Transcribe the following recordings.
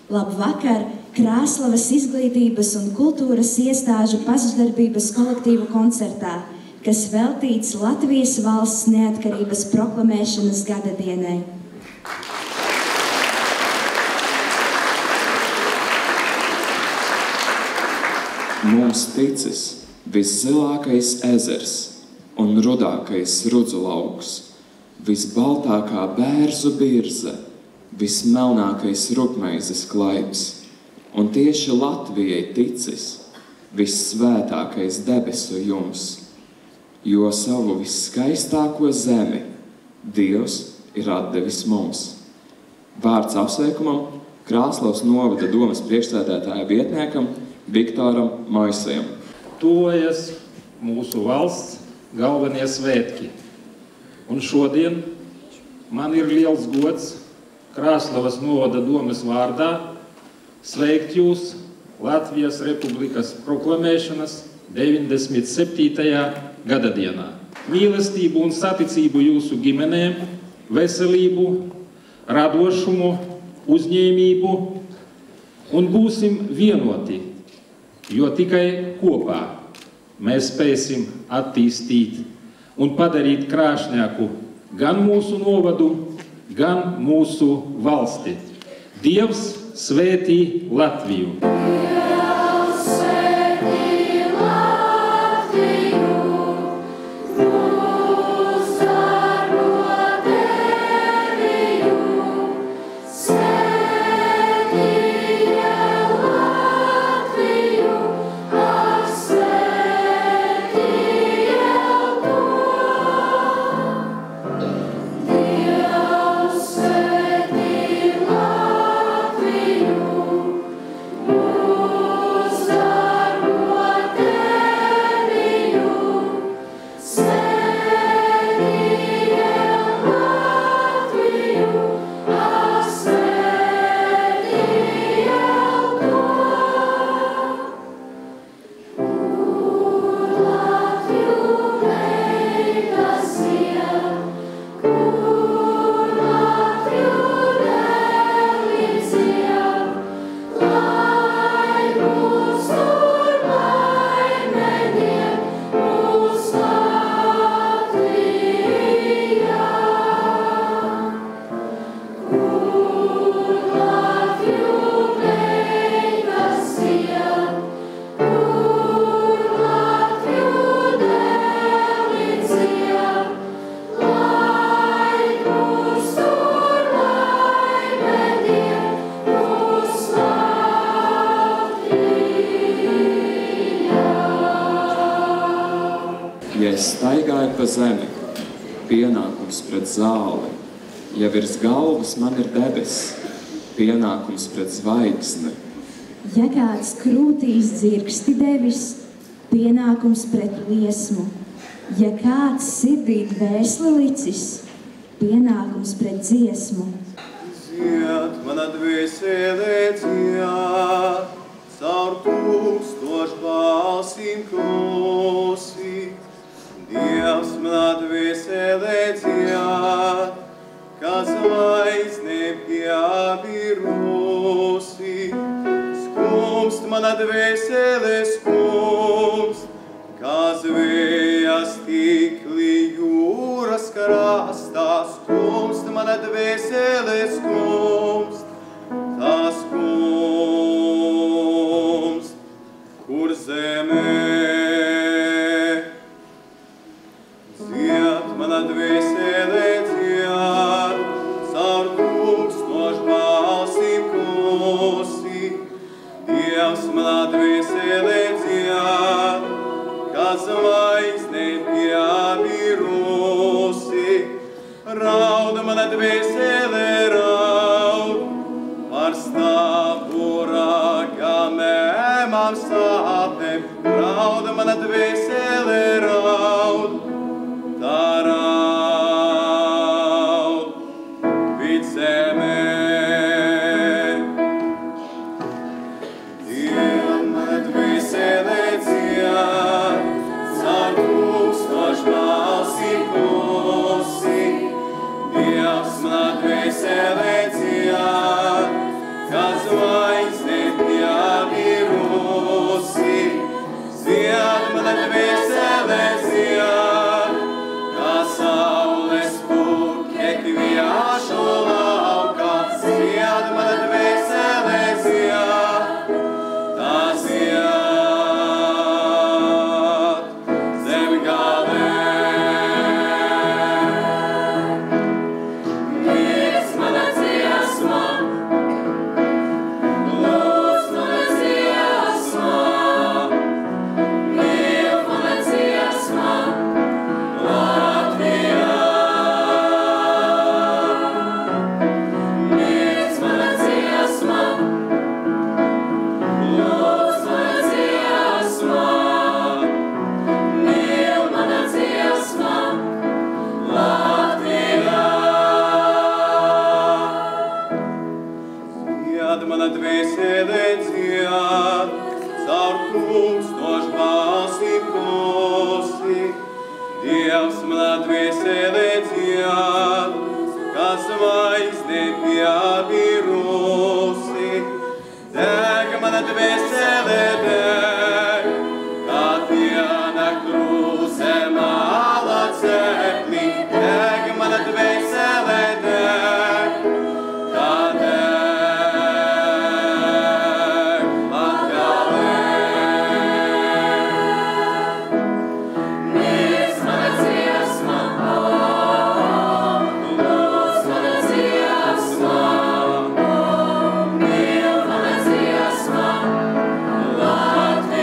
Labvakar Krāslavas izglītības un kultūras iestāžu pašdarbības kolektīvu koncertā, kas veltīts Latvijas valsts neatkarības proklamēšanas gadadienai. Mums ticis viszilākais ezers un rudākais rudzu lauks, visbaltākā bērzu birze, vismelnākais rupmeizes klaips, un tieši Latvijai ticis vissvētākais debesu jums, jo savu visskaistāko zemi Dievs ir atdevis mums. Vārds apsveikumam Krāslavas novada domes priekšsēdētāja vietniekam Viktoram Maisajam. Tuvojas mūsu valsts galvenie svētki, un šodien man ir liels gods Krāslavas novada domes vārdā sveikt jūs Latvijas Republikas proklamēšanas 97. gadadienā. Mīlestību un saticību jūsu ģimenēm, veselību, radošumu, uzņēmību un būsim vienoti, jo tikai kopā mēs spēsim attīstīt un padarīt krāšņāku gan mūsu novadu, gan mūsu valsti. Dievs svētī Latviju! Ja es staigāju pa zemi, pienākums pret zāli, ja virs galvas man ir debesis, pienākums pret zvaigzni. Ja kāds krūtīs dzirksti devis, pienākums pret liesmu. Ja kāds sirdī dvēseli licis, pienākums pret dziesmu. Dzied, mana dvēsele dzied, caur tūkstošu balsīm klausīt. Dievs, mana dvēsele dzied, kā zvaigzne pievirusi. Skumst, mana dvēsele skumst, kā zvējas stikli jūras krastā. Skumst, mana dvēsele skumst, tā skumst, kur zemē. Dzied, mana dvēsele dzied, caur tūkstošu balsīm klausīt. Dievs, mana dvēsele dzied, kā zvaigzne pievirusi. Raud, mana dvēsele raud, Dievs manā dvēselē dzied, kas zvaigzne piebirusi. Deg mana dvēselē deg, kā pienāk krūze māla cepli. Deg mana dvēselē deg, kā deg latgalē. Mīls mana dziesma, lūdz mana dziesma, mīl mana dziesma, Latvijas.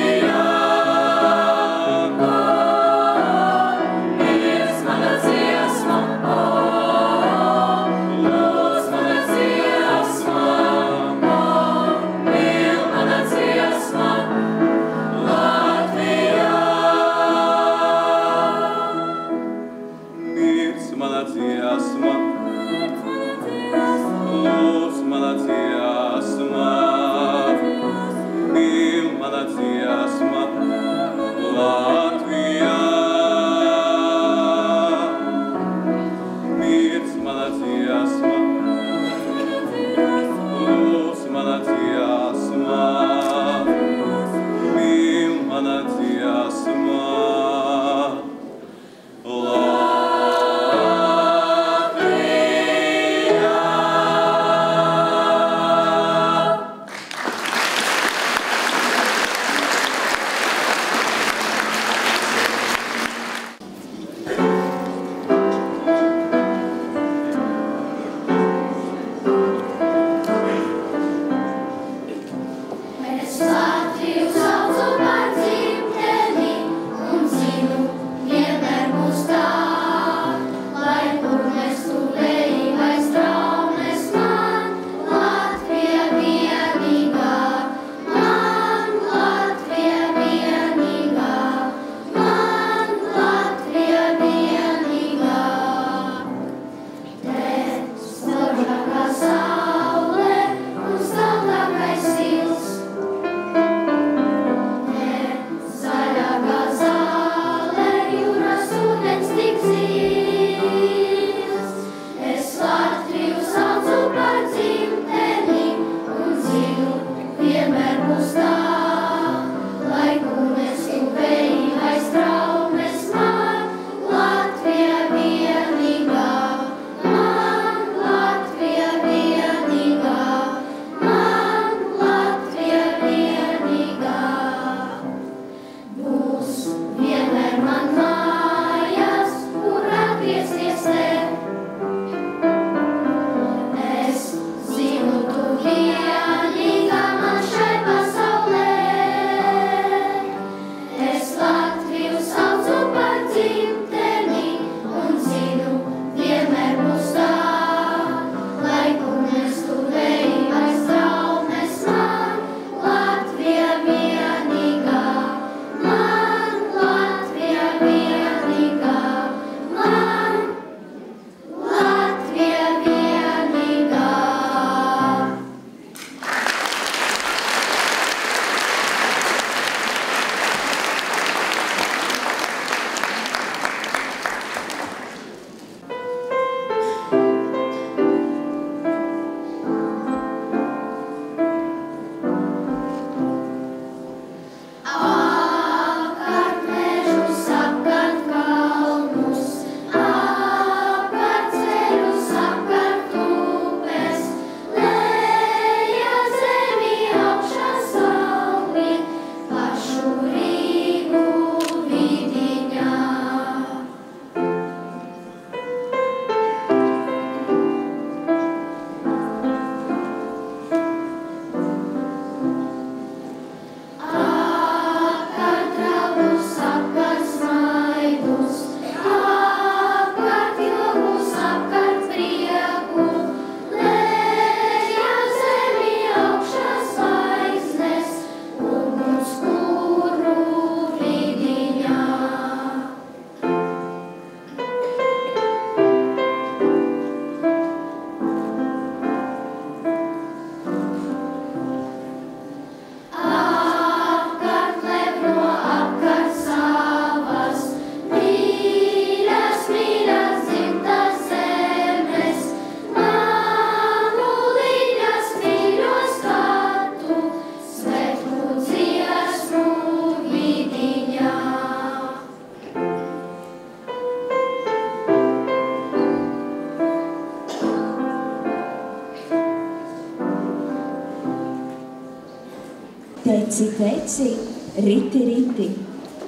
Teci, teci, riti, riti,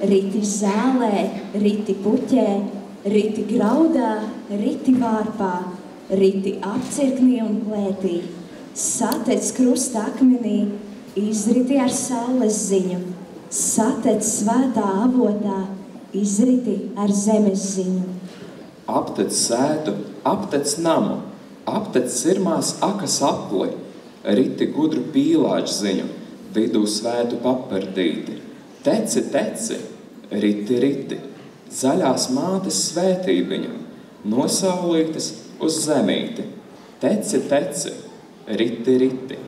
riti zālē, riti puķē, riti graudā, riti vārpā, riti apcirknī un plētī. Satec krusta akmenī, izriti ar saules ziņu. Satec svētā avotā, izriti ar zemes ziņu. Aptec sētu, aptec namu, aptec sirmās akas apli, riti gudru pīlāģu ziņu, vidū svētu papardīti. Teci, teci, riti, riti, zaļās mātes svētībiņu, nosaulītas uz zemīti. Teci, teci, riti, riti.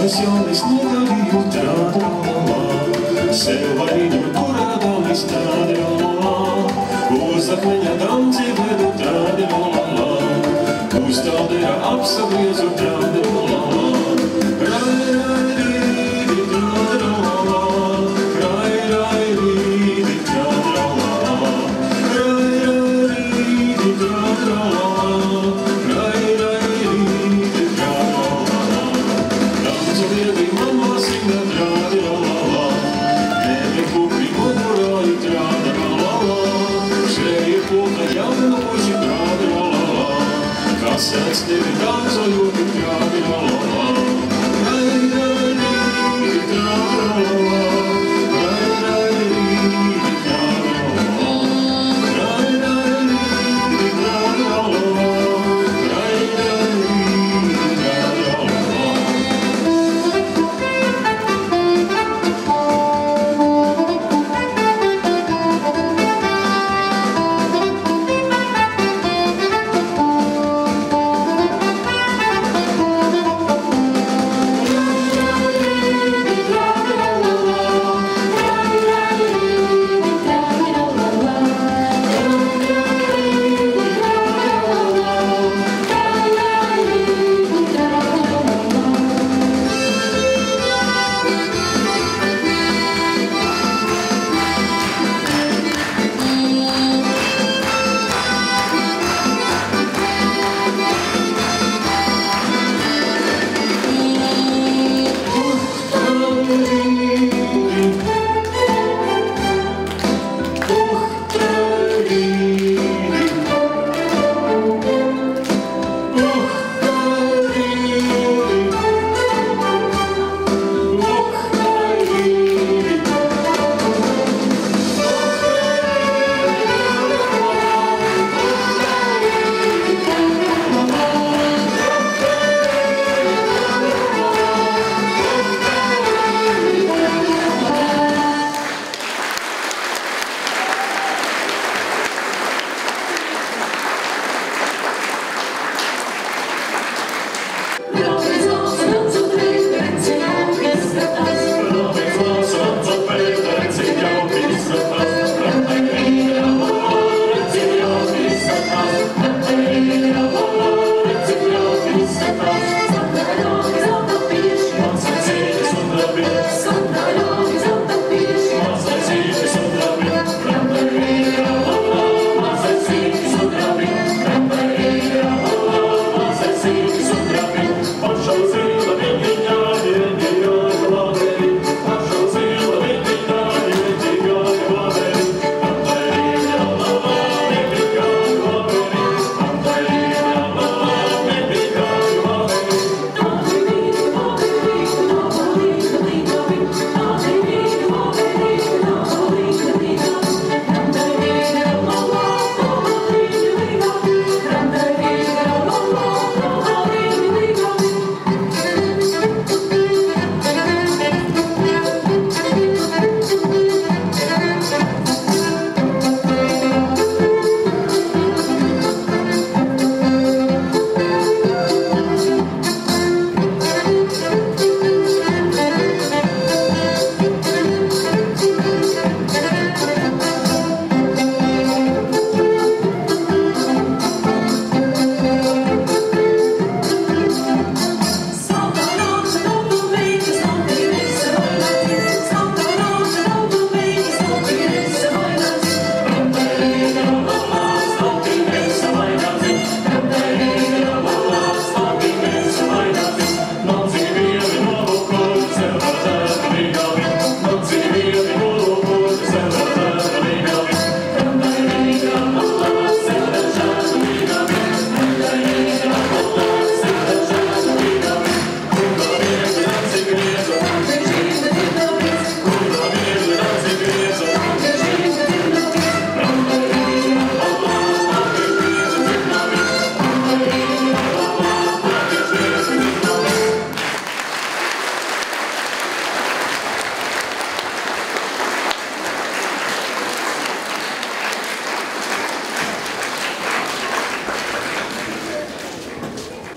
Katrs jaunis negadīju trādā, sev vainu turādāmis trādā, uzakmeņa damci vedu trādā, uz tādera apsagriezu trādā. Sēdz tevi danzojot, trādi la la la. Rai, rai, rai, trādi la la la. Rai, rai, rai, trādi la la la. Rai, rai, rai, trādi la la la. Rai, rai, rai, trādi la la la.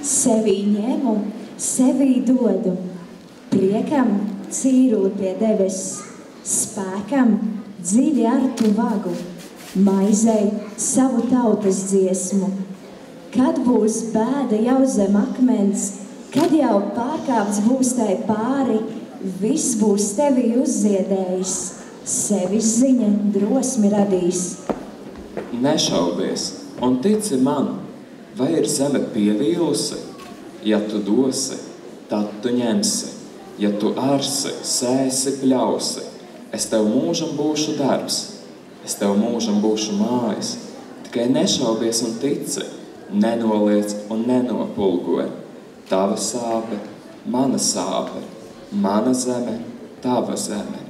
Sevī ņemu, sevī dodu, priekam cīrūt pie debes, spēkam dziļi ar tu vagu, maizei savu tautas dziesmu. Kad būs bēda jau zem akmens, kad jau pārkāpts būs tai pāri, viss būs tevi uzziedējis, sevis ziņa drosmi radīs. Nešaubies un tici man, vai ir zeme pievīlusi? Ja tu dosi, tad tu ņemsi. Ja tu arsi, sēsi, pļausi, es tev mūžam būšu darbs, es tev mūžam būšu mājas. Tikai nešaubies un tici, nenoliec un nenopulgo. Tava sāpe, mana sāpe, mana zeme, tava zeme.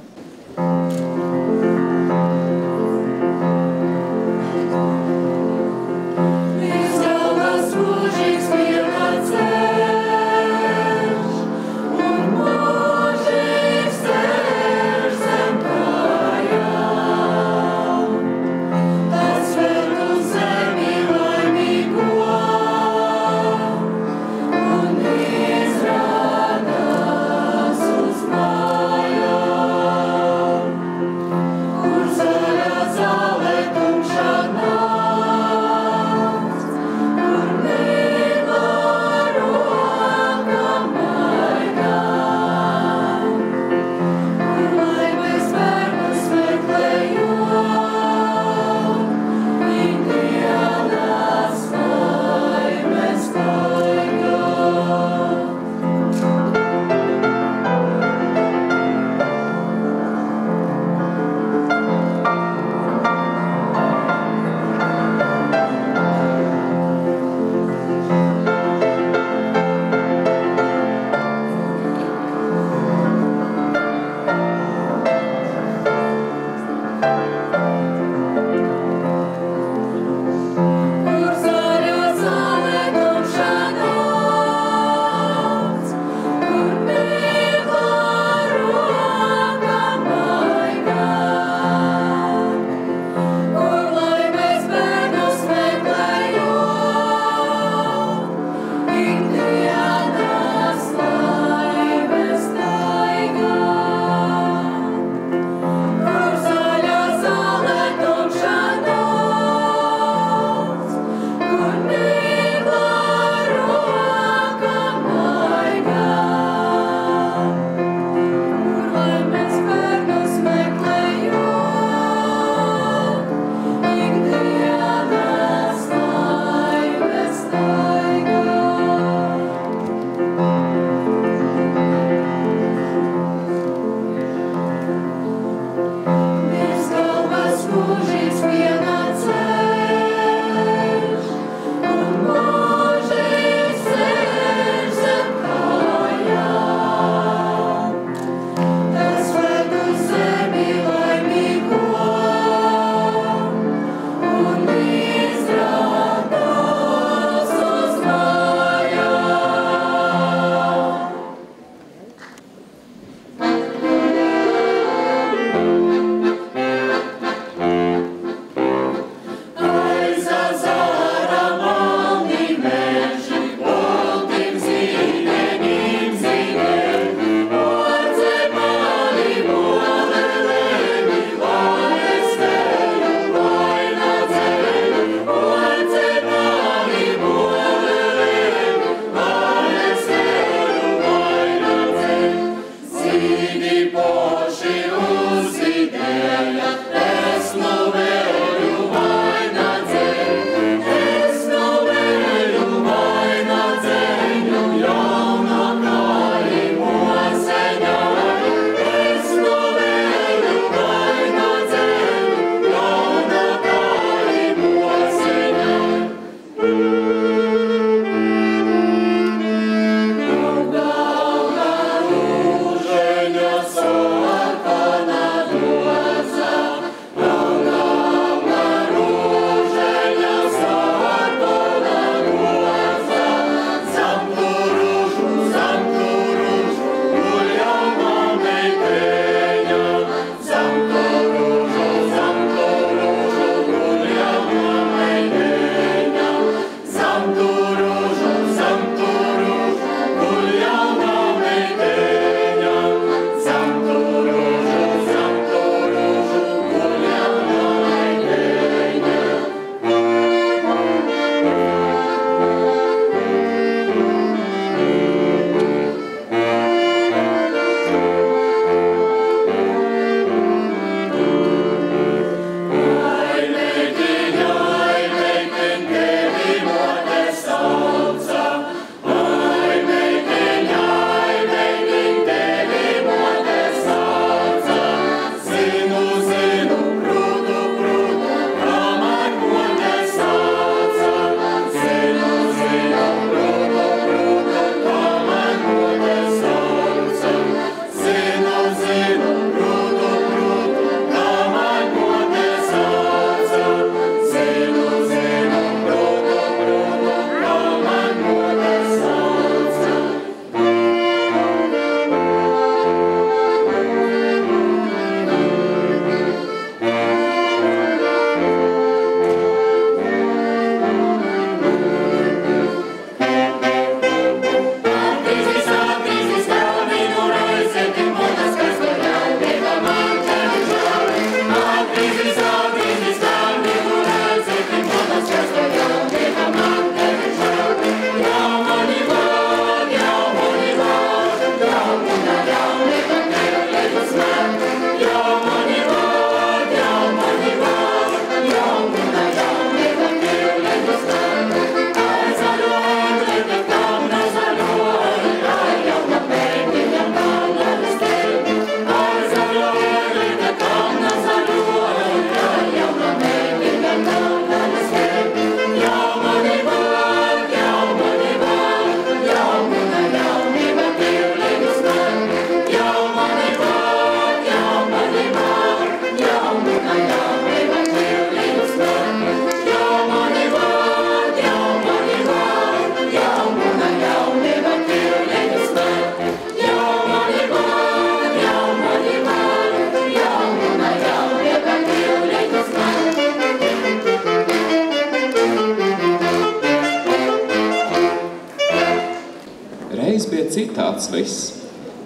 citāds viss.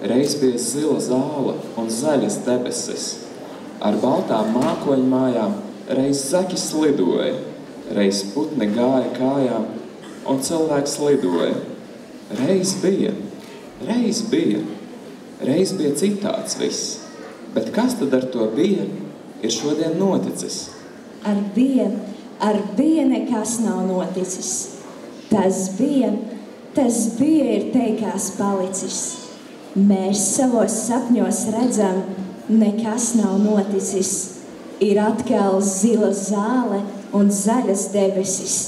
Reiz bija zila zāle un zaļas debesis. Ar baltām mākoņu mājām reiz zaķis lidoja, reiz putni gāja kājām un cilvēks lidoja. Reiz bija citāds viss. Bet kas tad ar to bija, ir šodien noticis? Ar bija nekas nav noticis. Tas bija ir teikās palicis. Mēs savos sapņos redzam, nekas nav noticis. Ir atkal zila zāle un zaļas debesis.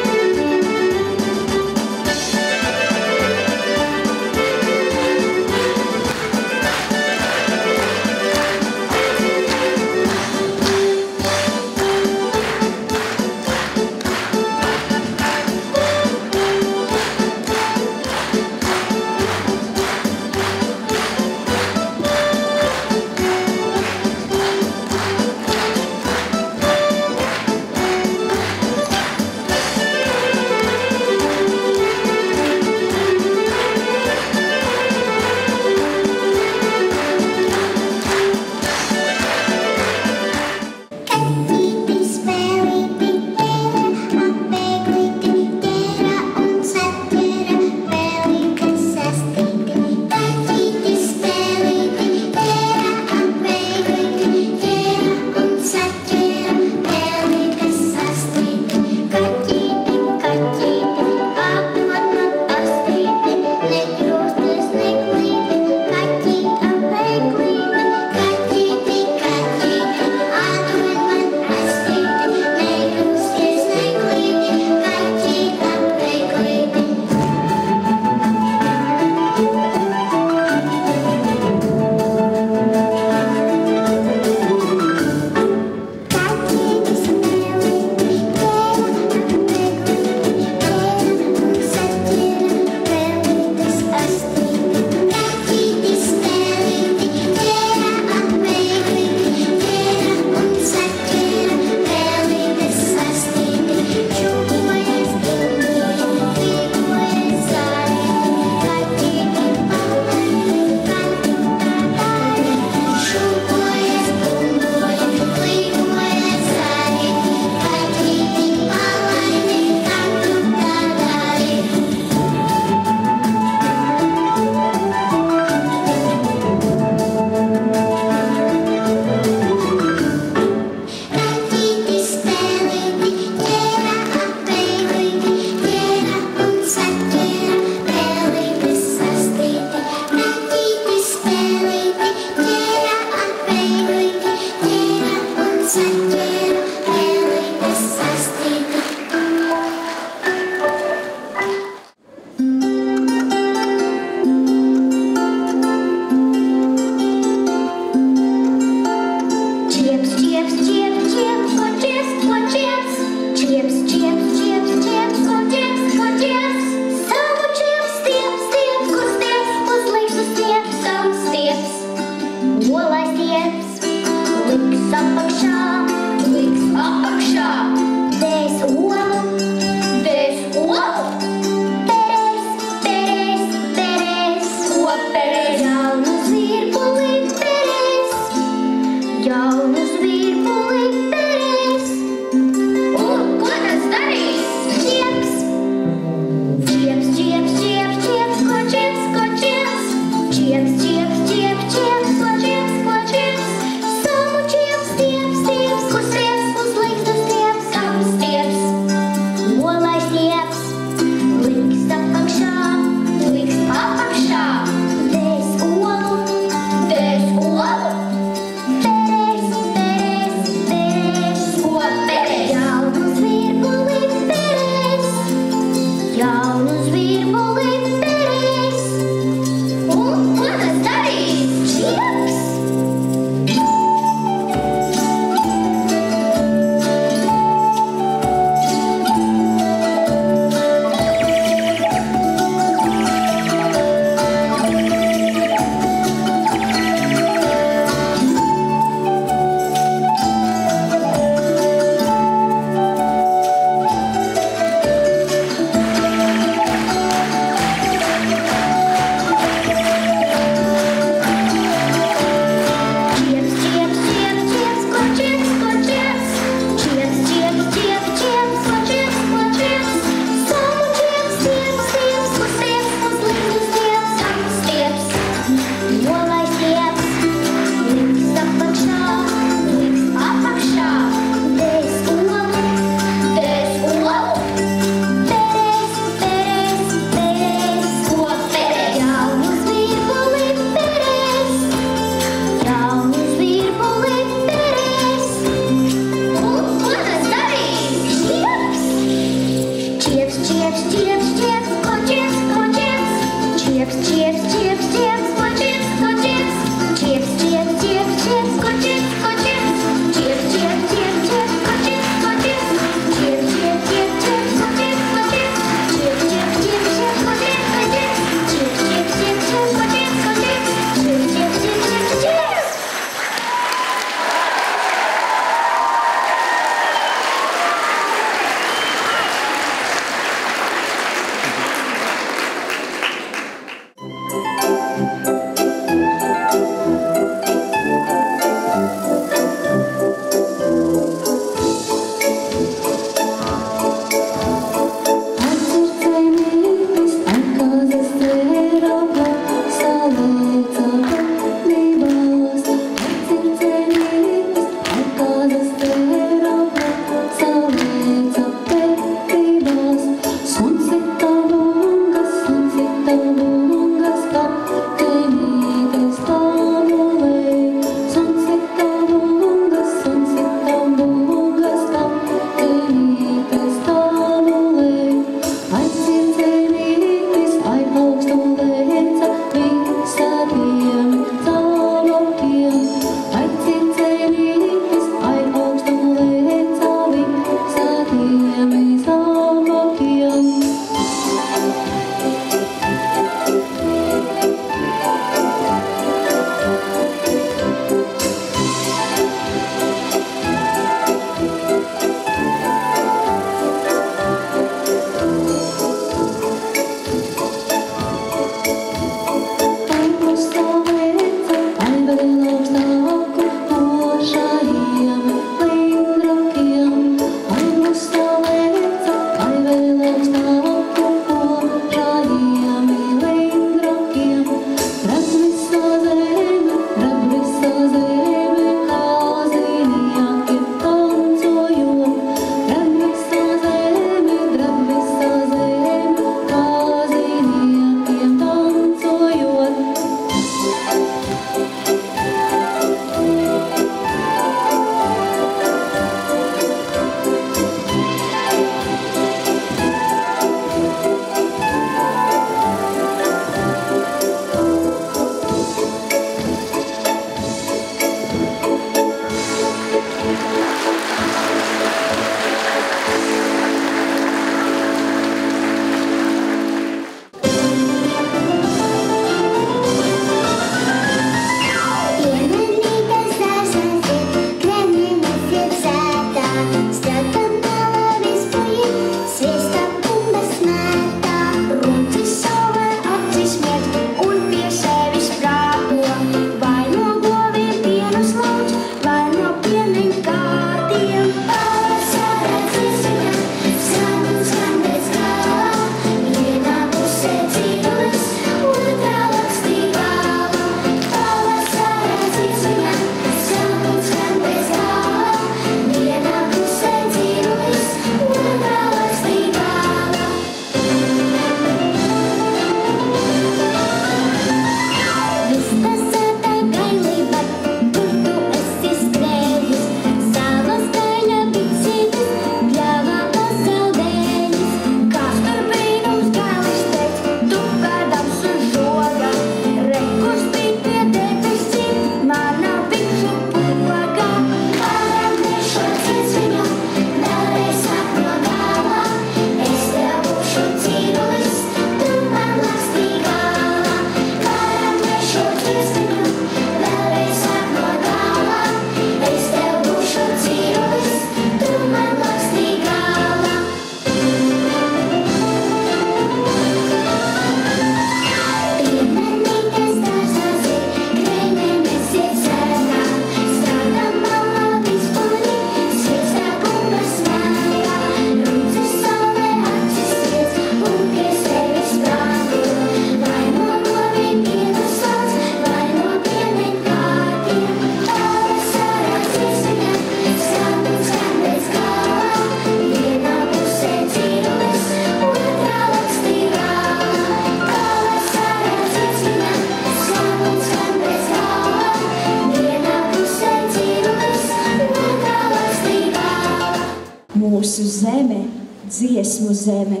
Mūsu zeme, dziesmu zeme,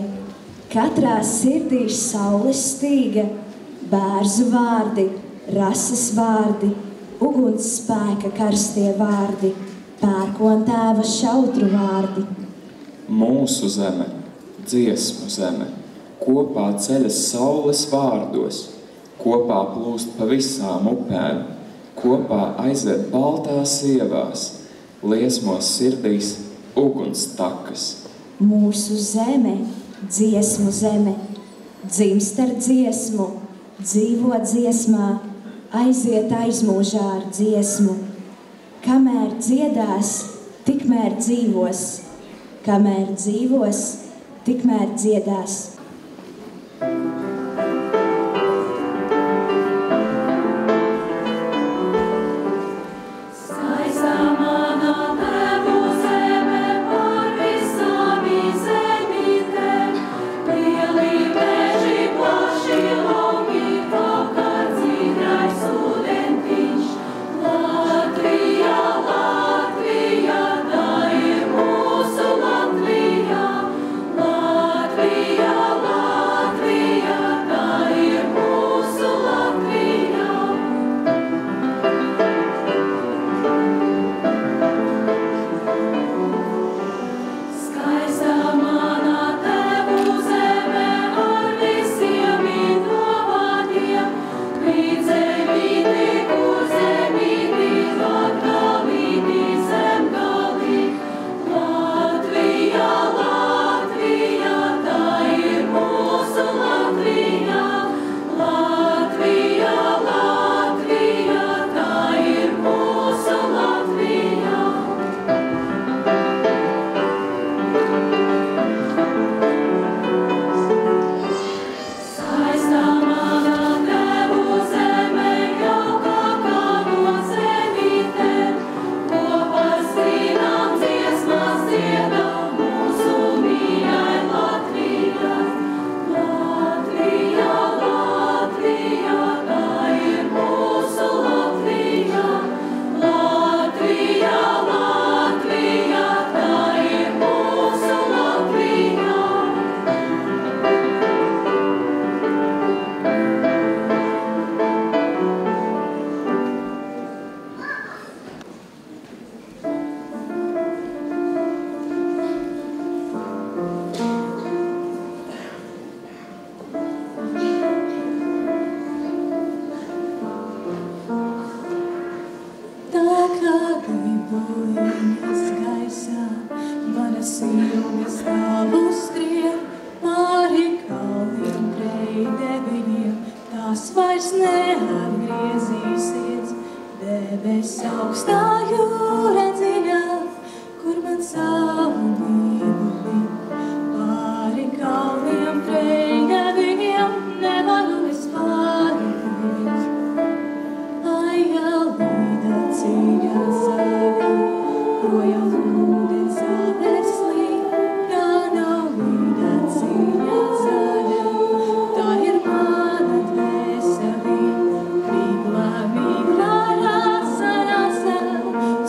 katrā sirdī saules stīga, bērzu vārdi, rases vārdi, uguns spēka karstie vārdi, pērkona tēva šautru vārdi. Mūsu zeme, dziesmu zeme, kopā ceļas saules vārdos, kopā plūst pa visām upēm, kopā aizved baltās ievās, liesmos sirdīs uguns takas. Mūsu zeme, dziesmu zeme, dzimst ar dziesmu, dzīvo dziesmā, aiziet aizmūžā ar dziesmu. Kamēr dziedās, tikmēr dzīvos, kamēr dzīvos, tikmēr dziedās.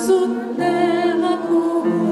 Sud deva come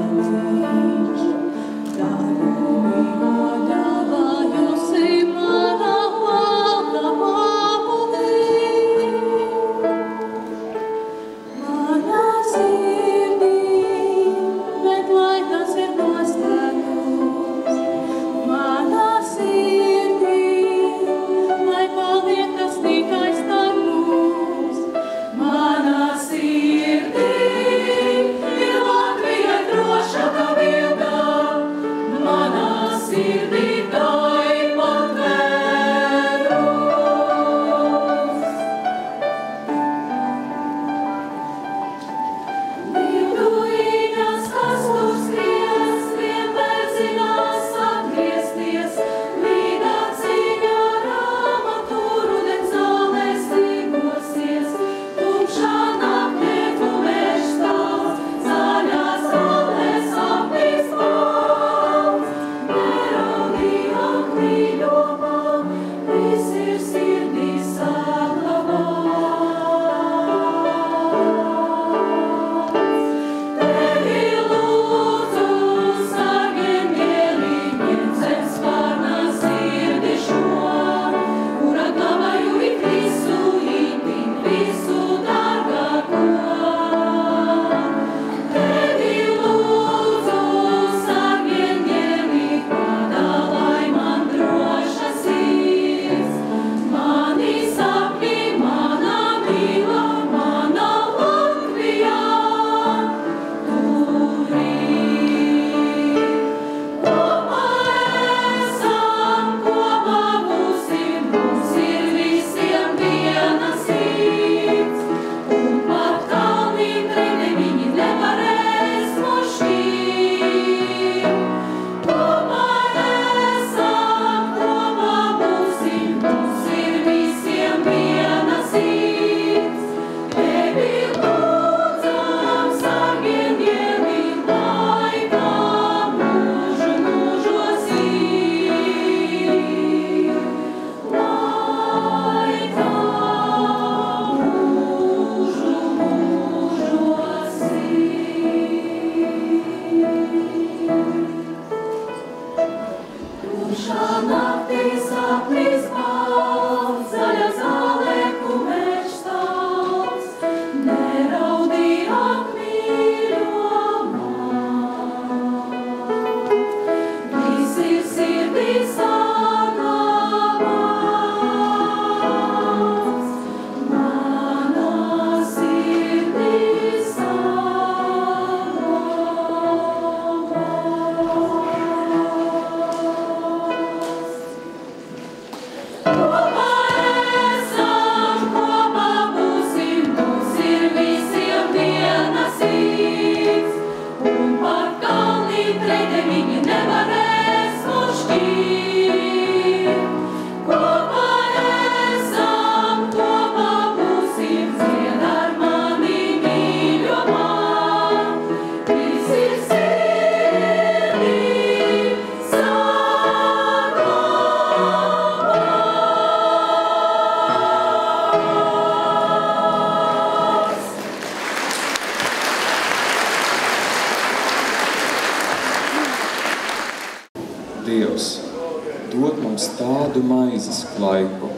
maizes klaipu,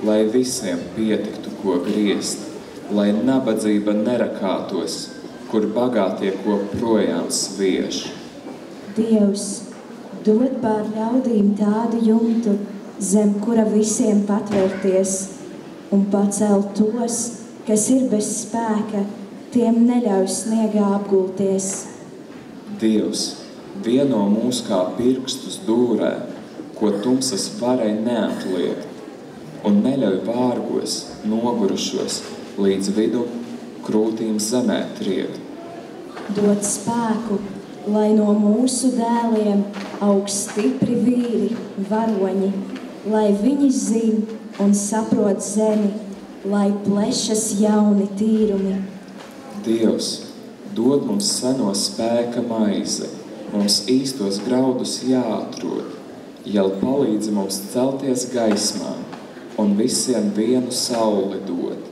lai visiem pietiktu, ko griezt, lai nabadzība nerakātos, kur bagātie ko projām sviež. Dievs, dod pār ļaudīm tādu jumtu, zem kura visiem patvērties, un pacel tos, kas ir bez spēka, tiem neļauj sniegā apgulties. Dievs, vieno mūs kā pirkstus dūrē, ko tumsas varai neatliekt, un neļauj vārgos, nogurušos, līdz vidu krūtīm zemē triekt. Dod spēku, lai no mūsu dēliem aug stipri vīri, varoņi, lai viņi zin un saprot zemi, lai plešas jauni tīrumi. Dievs, dod mums seno spēka maizi, mums īstos graudus jāatrod, jau palīdzi mums celties gaismā un visiem vienu sauli dod.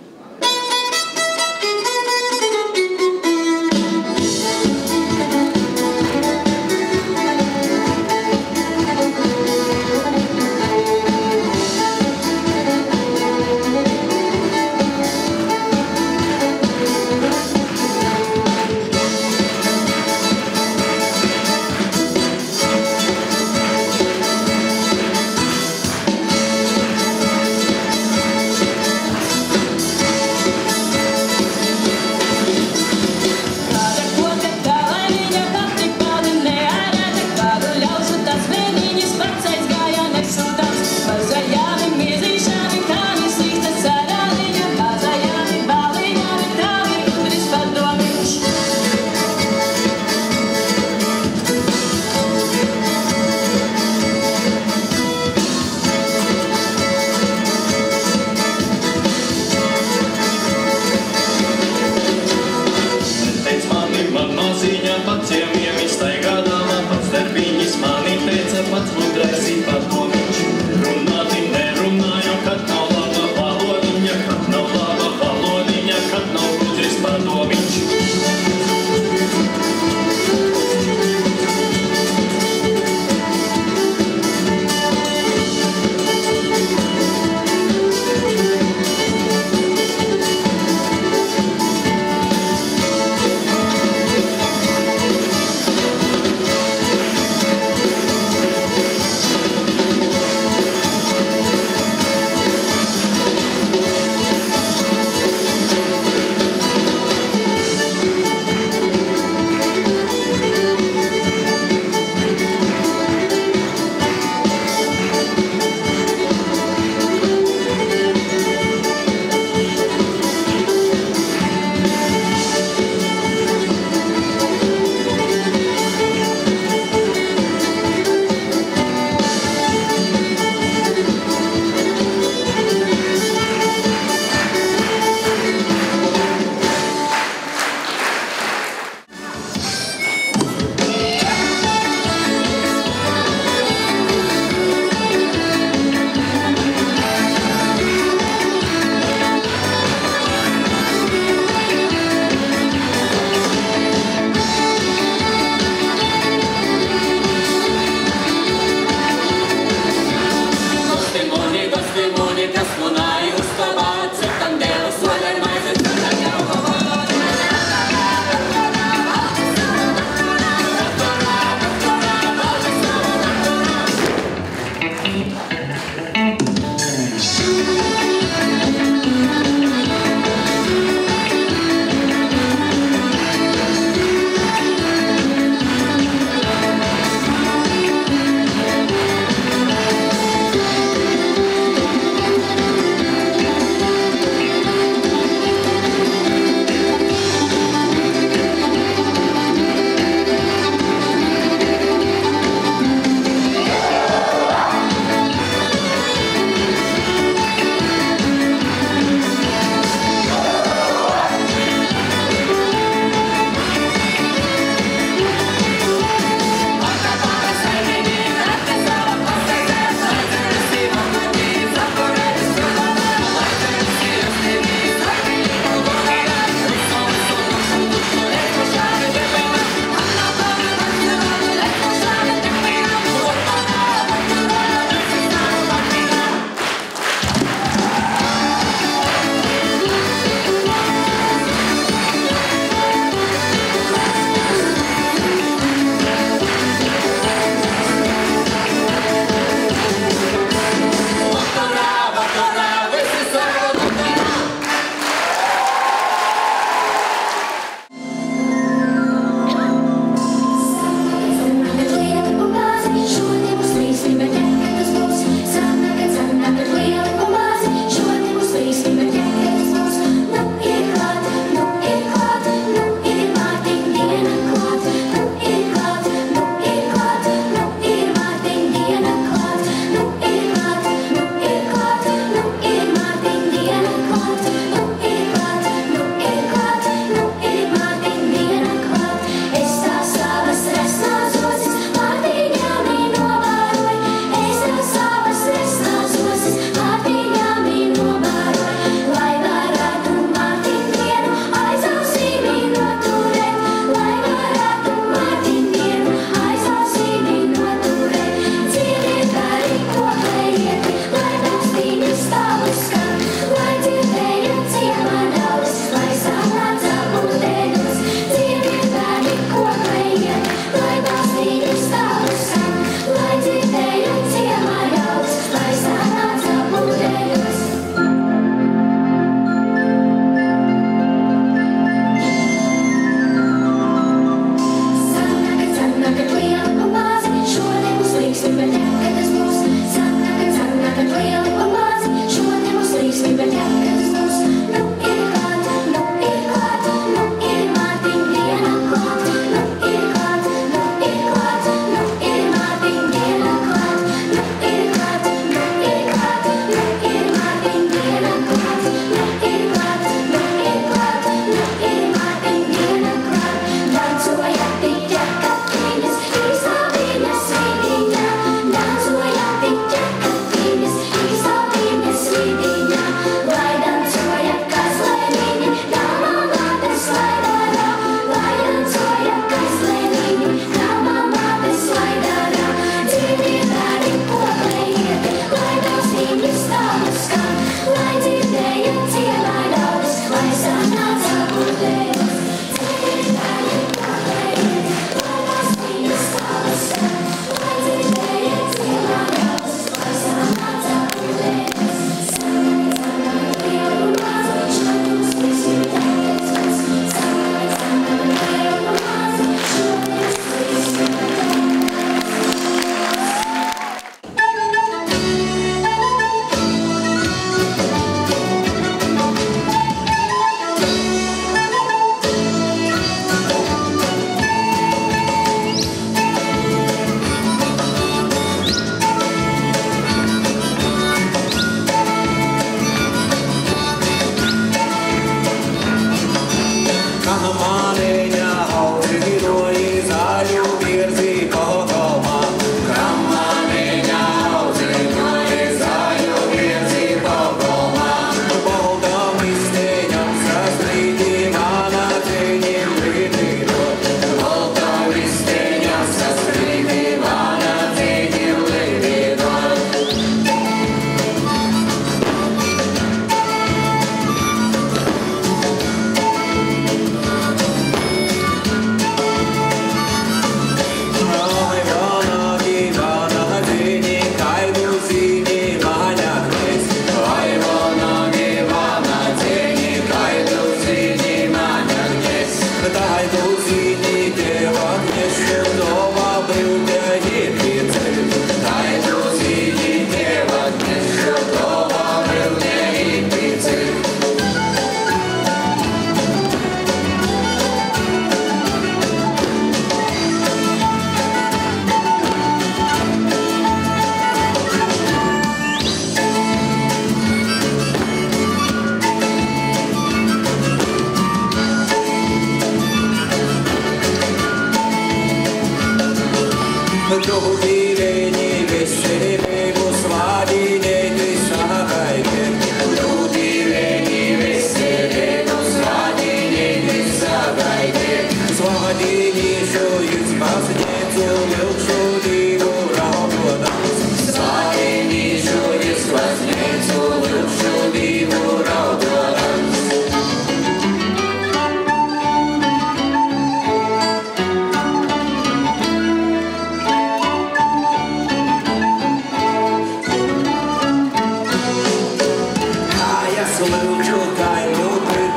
es lūdzu tainu,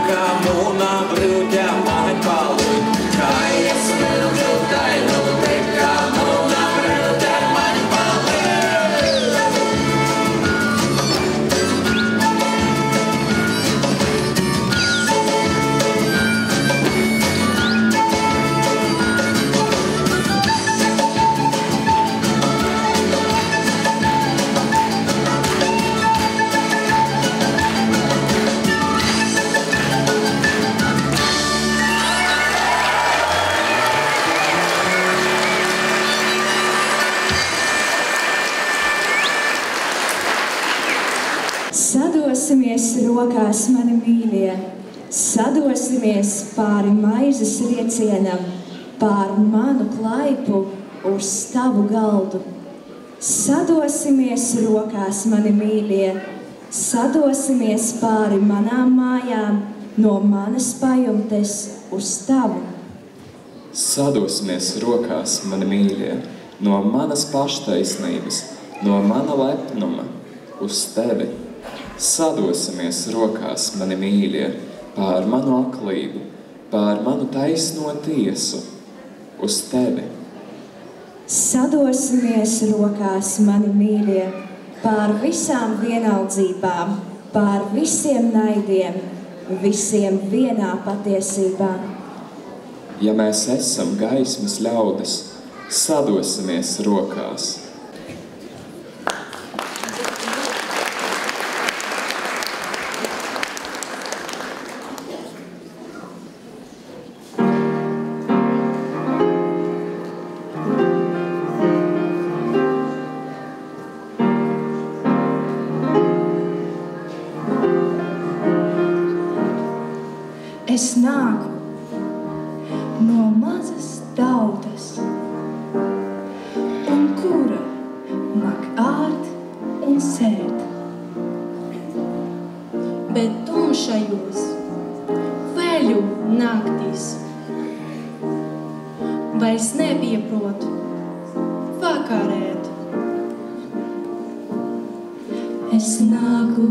kā mūna brūtē man palūd. Kā es lūdzu tainu, kā mūna brūtē man palūd. Sadosimies rokās, mani mīļie, sadosimies pāri maizes riecienam, pār manu klaipu uz tavu galdu. Sadosimies rokās, mani mīļie, sadosimies pāri manām mājām, no manas pajumtes uz tavu. Sadosimies rokās, mani mīļie, no manas paštaisnības, no mana lepnuma uz tevi. Sadosimies rokās, mani mīļie, pār manu aklību, pār manu taisno tiesu uz tevi. Sadosimies rokās, mani mīļie, pār visām vienaldzībām, pār visiem naidiem, visiem vienā patiesībā. Ja mēs esam gaismas ļaudis, sadosimies rokās. Es nāku no mazas tautas, un kura mak ārt un sēt. Bet tumšajos veļu naktīs vairs nepieprotu vakarēt. Es nāku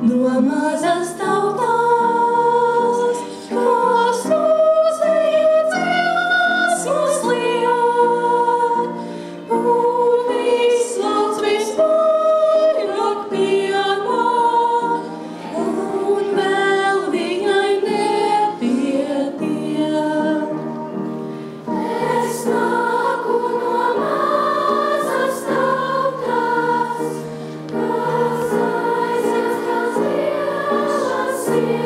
no mazas tautas, kas uzveja dziesmas liet, un izslauc visvairāk pienāk, un vēl viņai nepietiek. Es nāku no mazas tautas, kas aizskas lielās sienas.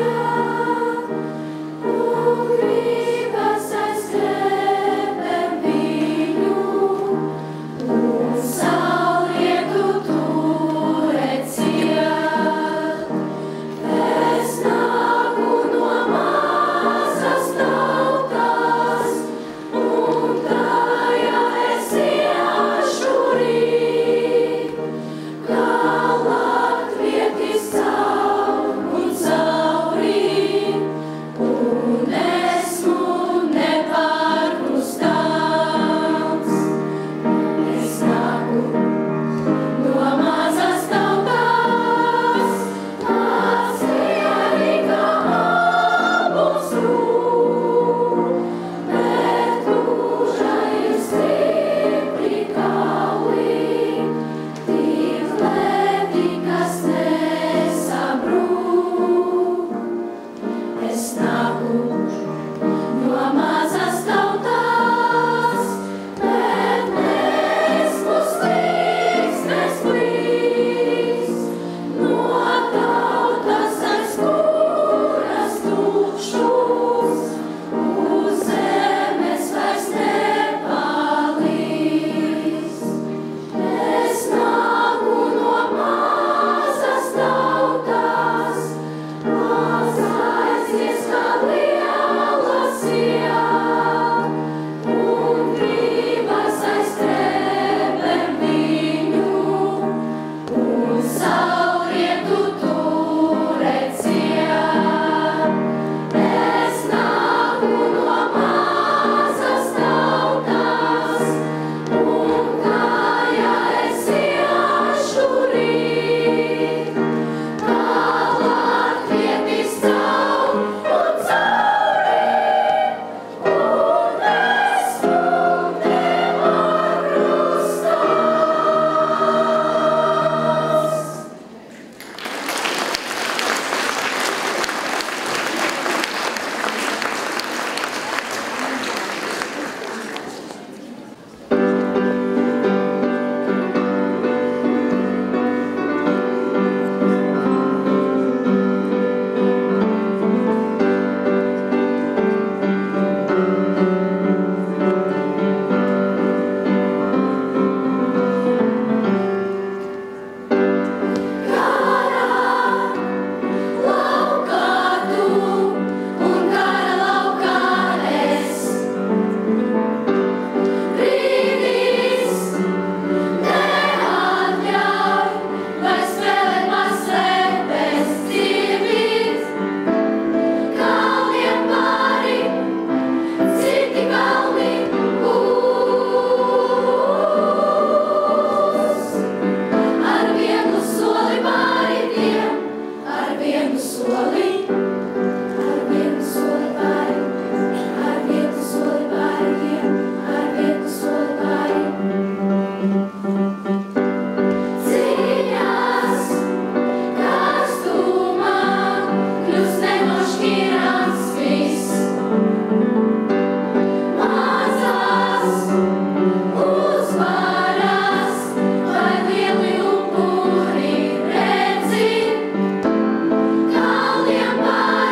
Kalniem pār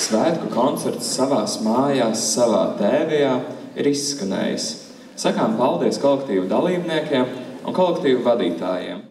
Svētku koncerts savās mājās, savā tēvijā ir izskanējis. Sakām paldies kolektīvu dalībniekiem un kolektīvu vadītājiem.